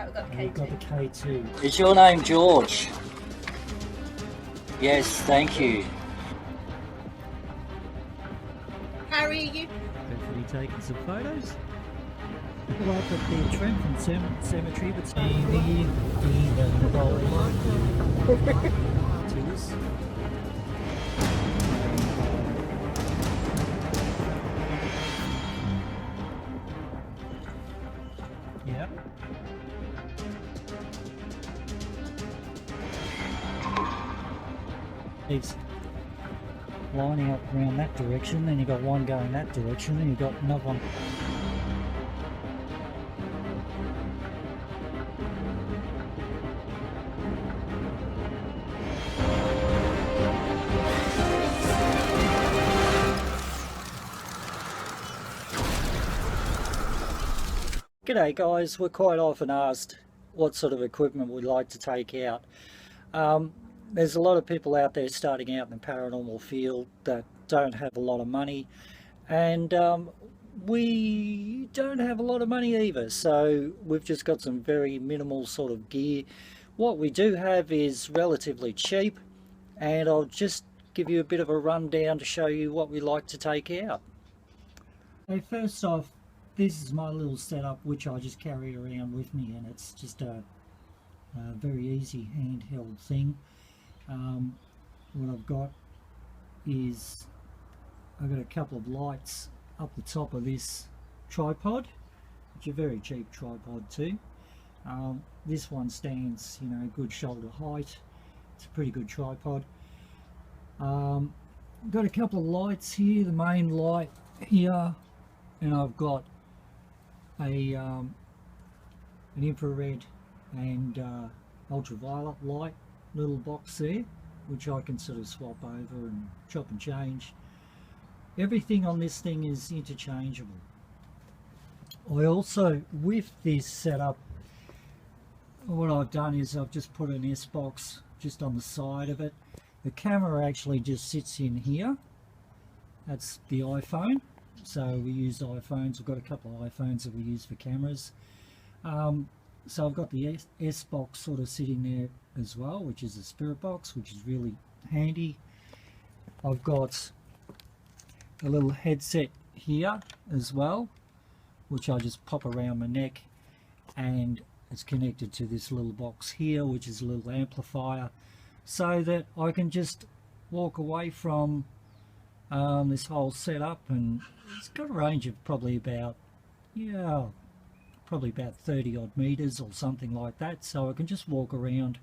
Right, we've got the We've got the K2. K2. Is your name George? Yes, thank you. Harry, you? Hopefully taking some photos. Well, I've got the trim from Cemetery, but Stevie, even Bowler. Cheers. Yep. It's lining up around that direction, then you've got one going that direction, then you've got another one. G'day guys, we're quite often asked what sort of equipment we'd like to take out. There's a lot of people out there starting out in the paranormal field that don't have a lot of money, and we don't have a lot of money either, so we've just got some very minimal sort of gear. What we do have is relatively cheap, and I'll just give you a bit of a rundown to show you what we like to take out. Okay, first off, this is my little setup which I just carry around with me, and it's just a very easy handheld thing. What I've got is I've got a couple of lights up the top of this tripod, which is a very cheap tripod too. This one stands, you know, good shoulder height. It's a pretty good tripod. Got a couple of lights here, the main light here, and I've got an infrared and ultraviolet light little box there, which I can sort of swap over and chop and change. Everything on this thing is interchangeable. I also, with this setup, what I've done is I've just put an S box just on the side of it. The camera actually just sits in here. That's the iPhone. So we use iPhones. We've got a couple of iPhones that we use for cameras. So I've got the S box sort of sitting there as well, which is a spirit box, which is really handy. I've got a little headset here as well, which I just pop around my neck, and it's connected to this little box here, which is a little amplifier, so that I can just walk away from this whole setup. And it's got a range of probably about 30 odd meters or something like that, so I can just walk around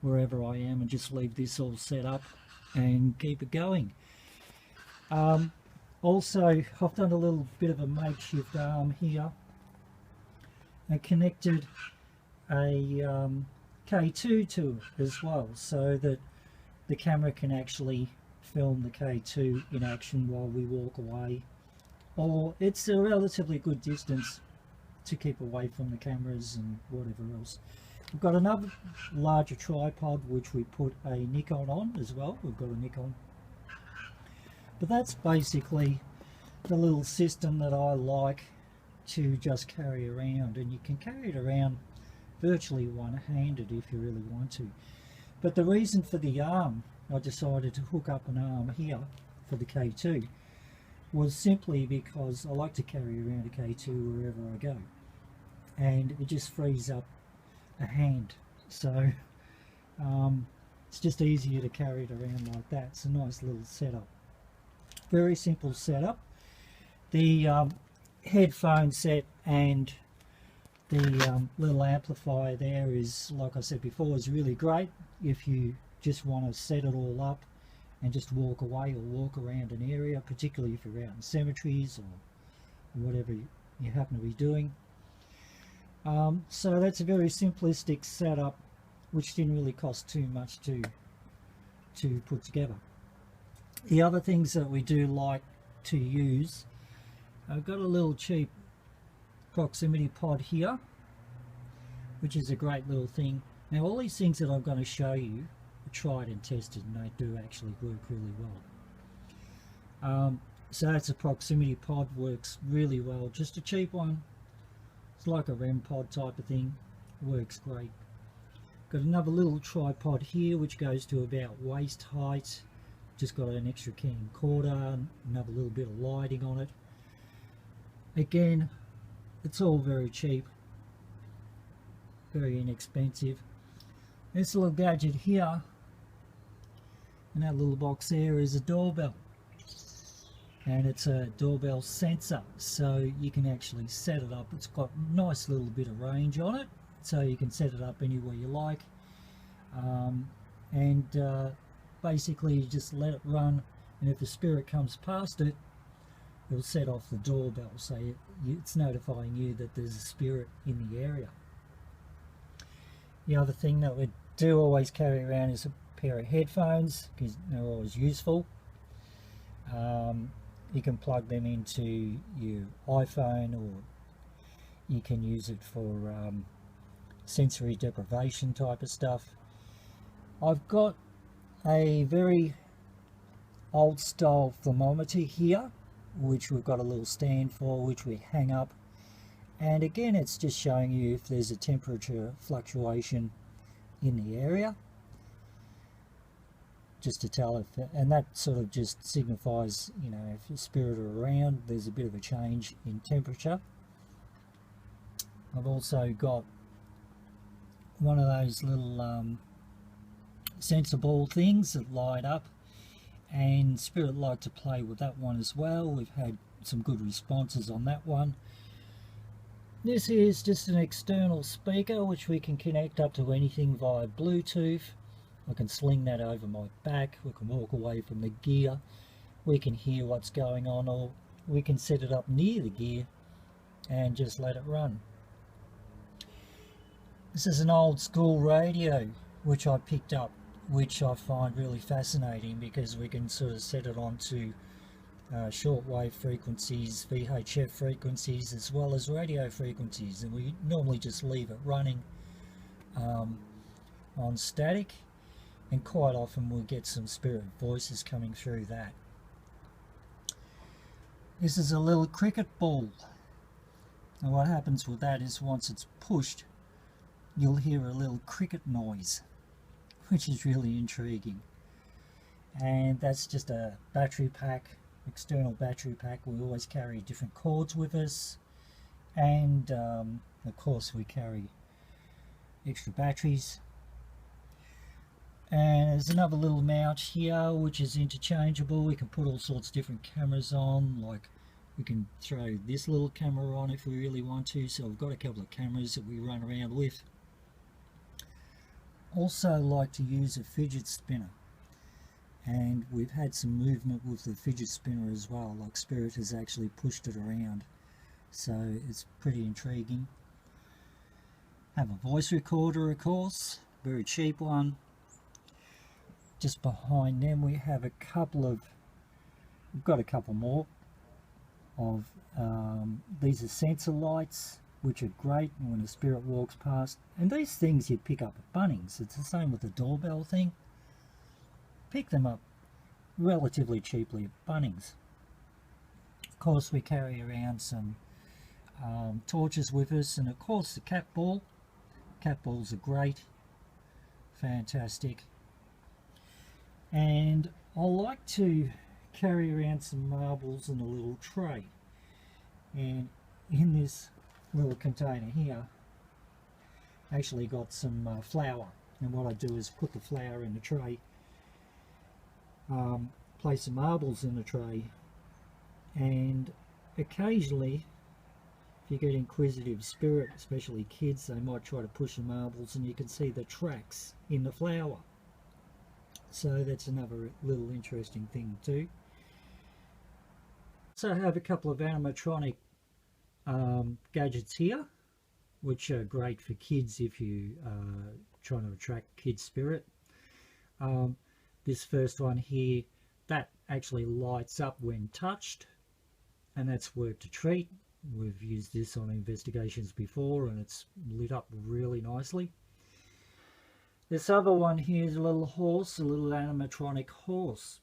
wherever I am and just leave this all set up and keep it going. Also, I've done a little bit of a makeshift arm here and connected a K2 to it as well, so that the camera can actually film the K2 in action while we walk away, or it's a relatively good distance to keep away from the cameras and whatever else. We've got another larger tripod which we put a Nikon on as well. We've got a Nikon, but that's basically the little system that I like to just carry around, and you can carry it around virtually one-handed if you really want to. But the reason for the arm, I decided to hook up an arm here for the K2, was simply because I like to carry around a K2 wherever I go, and it just frees up a hand, so it's just easier to carry it around like that. It's a nice little setup, very simple setup. The headphone set and the little amplifier there is, like I said before, is really great if you just want to set it all up and just walk away or walk around an area, particularly if you're out in cemeteries or whatever you happen to be doing. So that's a very simplistic setup, which didn't really cost too much to put together. The other things that we do like to use, I've got a little cheap proximity pod here, which is a great little thing. Now all these things that I'm going to show you are tried and tested, and they do actually work really well. So that's a proximity pod, works really well, just a cheap one. It's like a REM pod type of thing. works great. Got another little tripod here which goes to about waist height. Just got an extra camcorder, another little bit of lighting on it. Again, it's all very cheap, very inexpensive. This little gadget here, and that little box there, is a doorbell. And it's a doorbell sensor, so you can actually set it up. It's got a nice little bit of range on it, so you can set it up anywhere you like. Basically you just let it run, and if a spirit comes past it, it'll set off the doorbell, so it's notifying you that there's a spirit in the area. The other thing that we do always carry around is a pair of headphones, because they're always useful. You can plug them into your iPhone, or you can use it for sensory deprivation type of stuff. I've got a very old style thermometer here, which we've got a little stand for, which we hang up, and again it's just showing you if there's a temperature fluctuation in the area, just to tell if, and that sort of just signifies, you know, if a spirit are around, there's a bit of a change in temperature. I've also got one of those little sensor ball things that light up, and spirit like to play with that one as well. We've had some good responses on that one. This is just an external speaker which we can connect up to anything via Bluetooth. I can sling that over my back, we can walk away from the gear, we can hear what's going on, or we can set it up near the gear and just let it run. This is an old school radio which I picked up, which I find really fascinating, because we can sort of set it onto shortwave frequencies, VHF frequencies, as well as radio frequencies, and we normally just leave it running on static, and quite often we'll get some spirit voices coming through that. This is a little cricket ball, and what happens with that is once it's pushed, you'll hear a little cricket noise, which is really intriguing. And that's just a battery pack, external battery pack. We always carry different cords with us, and of course we carry extra batteries. And there's another little mount here which is interchangeable. We can put all sorts of different cameras on, like we can throw this little camera on if we really want to, so we've got a couple of cameras that we run around with. Also like to use a fidget spinner, and we've had some movement with the fidget spinner as well, like spirit has actually pushed it around, so it's pretty intriguing. Have a voice recorder, of course, very cheap one. Just behind them we have a couple of, we've got a couple more of these are sensor lights, which are great when a spirit walks past, and these things you pick up at Bunnings. It's the same with the doorbell thing. Pick them up relatively cheaply at Bunnings. Of course we carry around some torches with us, and of course the cat ball. Cat balls are great, fantastic. And I like to carry around some marbles in a little tray, and in this little container here actually got some flour, and what I do is put the flour in the tray, place some marbles in the tray, and occasionally if you get inquisitive spirit, especially kids, they might try to push the marbles and you can see the tracks in the flour. So that's another little interesting thing too. So I have a couple of animatronic gadgets here, which are great for kids if you are trying to attract kid spirit. This first one here, that actually lights up when touched, and that's work to treat. We've used this on investigations before and it's lit up really nicely. This other one here is a little horse, a little animatronic horse,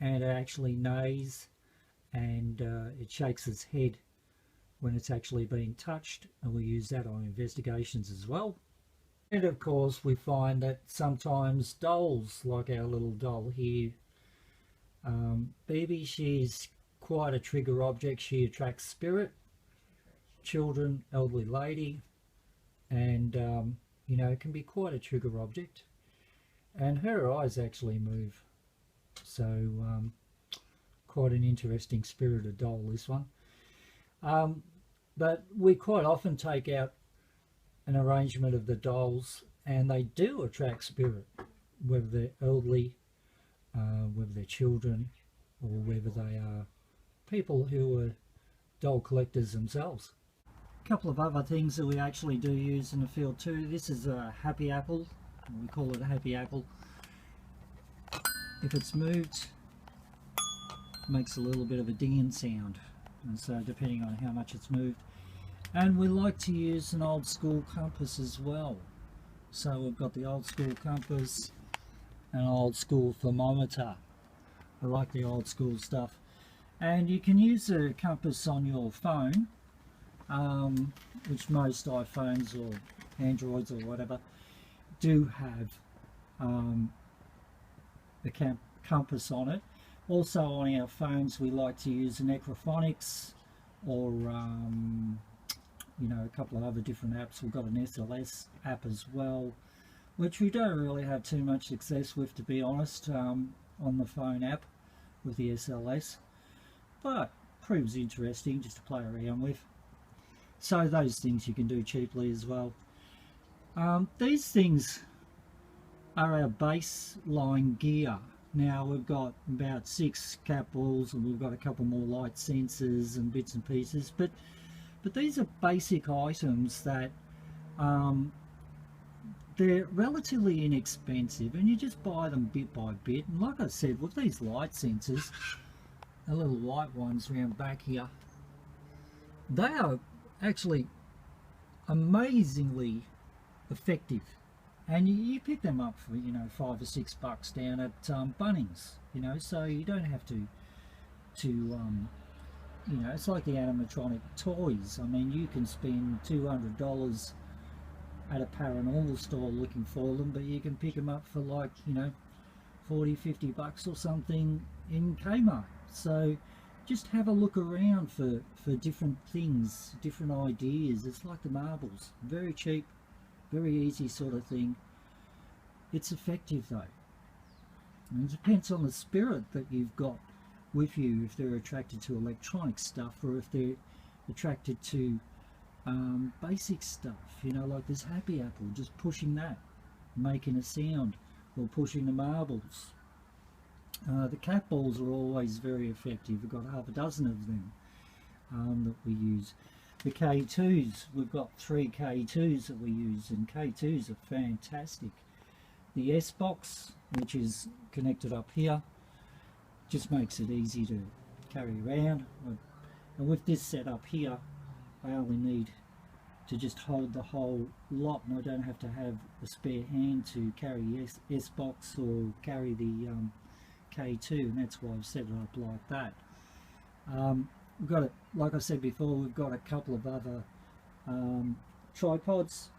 and it actually neighs, and it shakes its head when it's actually being touched, and we use that on investigations as well. And of course we find that sometimes dolls, like our little doll here, Bibi, she's quite a trigger object. She attracts spirit, children, elderly lady, and you know, it can be quite a trigger object. And her eyes actually move, so quite an interesting spirited doll, this one. But we quite often take out an arrangement of the dolls, and they do attract spirit, whether they're elderly, whether they're children, or whether they are people who are doll collectors themselves. A couple of other things that we actually do use in the field too. This is a happy apple. We call it a happy apple. If it's moved, it makes a little bit of a dinging sound, and so depending on how much it's moved. And we like to use an old school compass as well. So we've got the old school compass, an old school thermometer. I like the old school stuff. And you can use a compass on your phone, which most iPhones or Androids or whatever do have the compass on it. Also on our phones we like to use an Equaphonics or you know, a couple of other different apps. We've got an SLS app as well, which we don't really have too much success with, to be honest, on the phone app with the SLS, but proves interesting just to play around with. So those things you can do cheaply as well. These things are our baseline gear. Now we've got about 6 cat balls, and we've got a couple more light sensors and bits and pieces, but these are basic items that they're relatively inexpensive, and you just buy them bit by bit. And like I said, with these light sensors, the little white ones around back here, they are actually amazingly effective, and you pick them up for, you know, $5 or $6 down at Bunnings, you know, so you don't have to you know, it's like the animatronic toys. I mean, you can spend $200 at a paranormal store looking for them, but you can pick them up for, like, you know, $40-50 or something in Kmart. So just have a look around for different things, different ideas. It's like the marbles, very cheap, very easy sort of thing. It's effective though, and it depends on the spirit that you've got with you, if they're attracted to electronic stuff or if they're attracted to basic stuff, you know, like this happy apple, just pushing that, making a sound, or pushing the marbles. The cat balls are always very effective. We've got half a dozen of them that we use. The K2s, we've got 3 K2s that we use, and K2s are fantastic. The S-Box, which is connected up here, just makes it easy to carry around. And with this setup here, I only need to just hold the whole lot, and I don't have to have a spare hand to carry S-Box or carry the K2, and that's why I've set it up like that. We've got it, like I said before, we've got a couple of other tripods.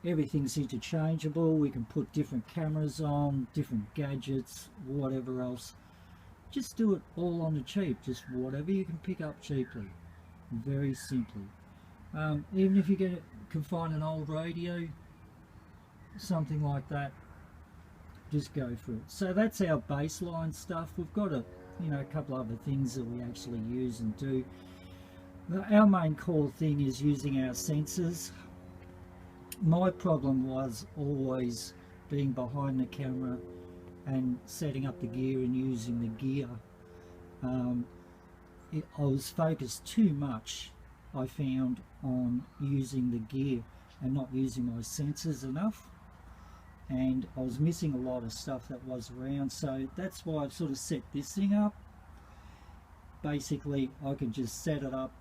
Everything's interchangeable. We can put different cameras on, different gadgets, whatever else. Just do it all on the cheap, just whatever you can pick up cheaply, very simply. Even if you can find an old radio, something like that, just go for it. So that's our baseline stuff. We've got a couple other things that we actually use and do. Our main core thing is using our sensors. My problem was always being behind the camera and setting up the gear and using the gear. I was focused too much, I found, on using the gear and not using my sensors enough, and I was missing a lot of stuff that was around. So that's why I've sort of set this thing up. Basically I could just set it up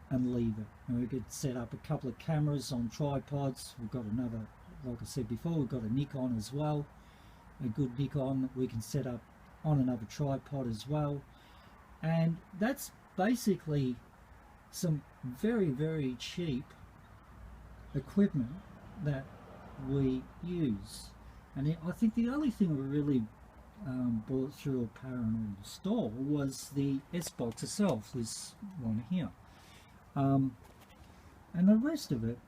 and leave it, and we could set up a couple of cameras on tripods. We've got another, like I said before, we've got a Nikon as well, a good Nikon that we can set up on another tripod as well. And that's basically some very, very cheap equipment that we use. And I think the only thing we really bought through a paranormal store was the S-Box itself, this one here. And the rest of it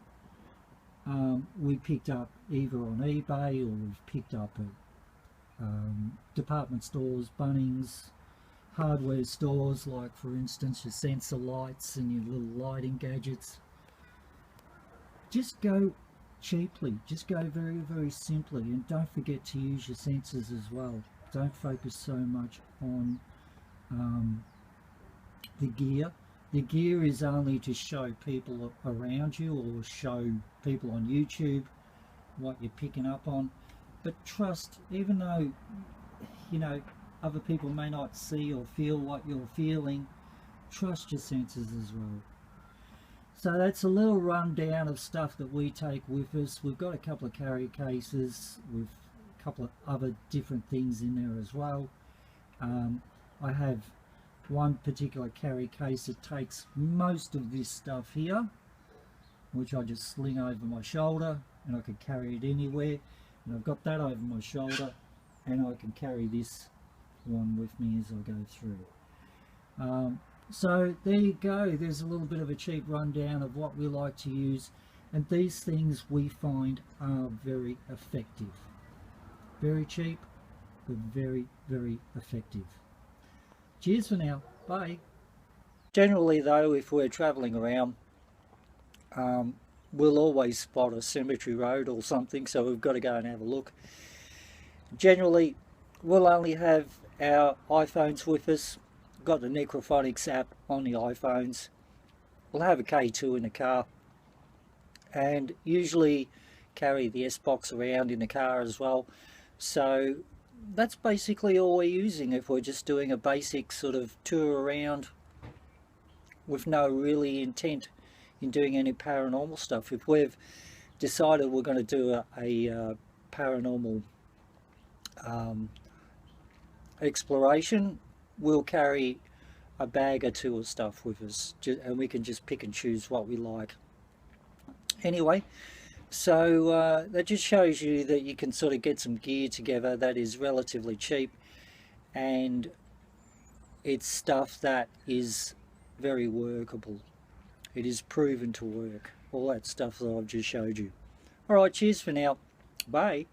we picked up either on eBay, or we've picked up at department stores, Bunnings, hardware stores, like for instance your sensor lights and your little lighting gadgets. Just go cheaply, just go very, very simply, and don't forget to use your sensors as well. Don't focus so much on the gear. The gear is only to show people around you, or show people on YouTube what you're picking up on. But trust, even though, you know, other people may not see or feel what you're feeling, trust your senses as well. So that's a little rundown of stuff that we take with us. We've got a couple of carry cases with a couple of other different things in there as well. I have one particular carry case that takes most of this stuff here, which I just sling over my shoulder, and I can carry it anywhere. And I've got that over my shoulder, and I can carry this one with me as I go through. So there you go, there's a little bit of a cheap rundown of what we like to use, and these things we find are very effective. Very cheap, but very, very effective. Cheers for now, bye. Generally though, if we're travelling around, we'll always spot a cemetery road or something, so we've got to go and have a look. Generally, we'll only have our iPhones with us. Got the Necrophonics app on the iPhones. We'll have a K2 in the car, and usually carry the S-Box around in the car as well. So that's basically all we're using if we're just doing a basic sort of tour around with no really intent in doing any paranormal stuff. If we've decided we're going to do a paranormal exploration, we'll carry a bag or two of stuff with us, and we can just pick and choose what we like. Anyway, so that just shows you that you can sort of get some gear together that is relatively cheap, and it's stuff that is very workable. It is proven to work, all that stuff that I've just showed you. Alright, cheers for now, bye.